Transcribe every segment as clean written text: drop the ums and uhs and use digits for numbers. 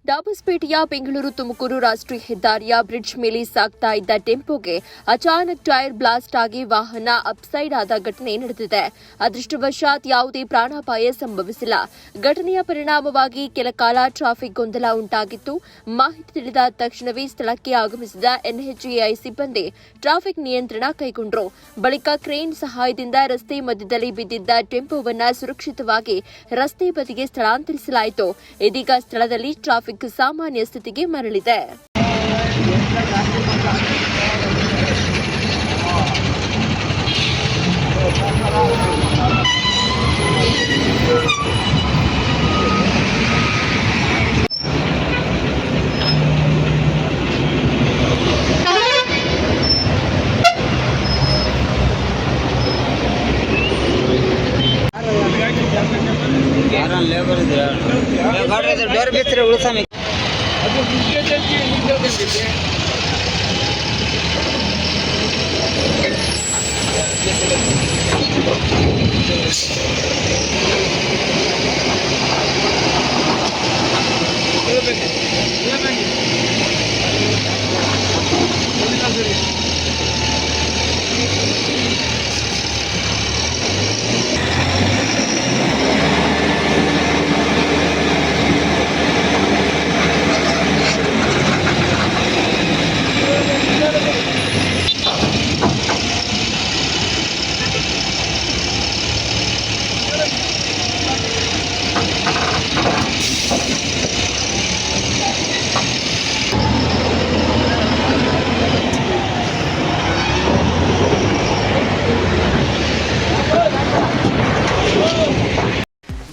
ದಾಬಸ್ಪೇಟೆಯ ಬೆಂಗಳೂರು ತುಮಕೂರು ರಾಷ್ಟ್ರೀಯ ಹೆದ್ದಾರಿಯ ಬ್ರಿಡ್ಜ್ ಮೇಲೆ ಸಾಗ್ತಾ ಇದ್ದ ಟೆಂಪೋಗೆ ಅಚಾನಕ್ ಟೈರ್ ಬ್ಲಾಸ್ಟ್ ಆಗಿ ವಾಹನ ಅಪ್ಸೈಡ್ ಆದ ಘಟನೆ ನಡೆದಿದೆ. ಅದೃಷ್ಟವಶಾತ್ ಯಾವುದೇ ಪ್ರಾಣಾಪಾಯ ಸಂಭವಿಸಿಲ್ಲ. ಘಟನೆಯ ಪರಿಣಾಮವಾಗಿ ಕೆಲ ಕಾಲ ಟ್ರಾಫಿಕ್ ಗೊಂದಲ ಉಂಟಾಗಿತ್ತು. ಮಾಹಿತಿ ತಿಳಿದ ತಕ್ಷಣವೇ ಸ್ಥಳಕ್ಕೆ ಆಗಮಿಸಿದ ಎನ್ಎಚ್ಎಐ ಸಿಬ್ಬಂದಿ ಟ್ರಾಫಿಕ್ ನಿಯಂತ್ರಣ ಕೈಗೊಂಡರು. ಬಳಿಕ ಕ್ರೇನ್ ಸಹಾಯದಿಂದ ರಸ್ತೆ ಮಧ್ಯದಲ್ಲಿ ಬಿದ್ದಿದ್ದ ಟೆಂಪೋವನ್ನು ಸುರಕ್ಷಿತವಾಗಿ ರಸ್ತೆ ಬದಿಗೆ ಸ್ಥಳಾಂತರಿಸಲಾಯಿತು. ಇದೀಗ ಸ್ಥಳದಲ್ಲಿ ಟ್ರಾಫಿಕ್ ಸಾಮಾನ್ಯ ಸ್ಥಿತಿಗೆ ಮರಳಿದೆ. लेबर डोर बेचरे उड़सा में ಅದು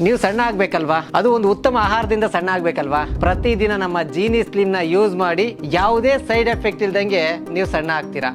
ನೀವು ಸಣ್ಣ ಆಗ್ಬೇಕಲ್ವಾ? ಅದು ಒಂದು ಉತ್ತಮ ಆಹಾರದಿಂದ ಸಣ್ಣ ಆಗ್ಬೇಕಲ್ವಾ? ಪ್ರತಿದಿನ ನಮ್ಮ ಜೀನಿ ಸ್ಲಿಮ್ ನ ಯೂಸ್ ಮಾಡಿ ಯಾವುದೇ ಸೈಡ್ ಎಫೆಕ್ಟ್ ಇಲ್ದಂಗೆ ನೀವು ಸಣ್ಣ ಆಗ್ತೀರಾ.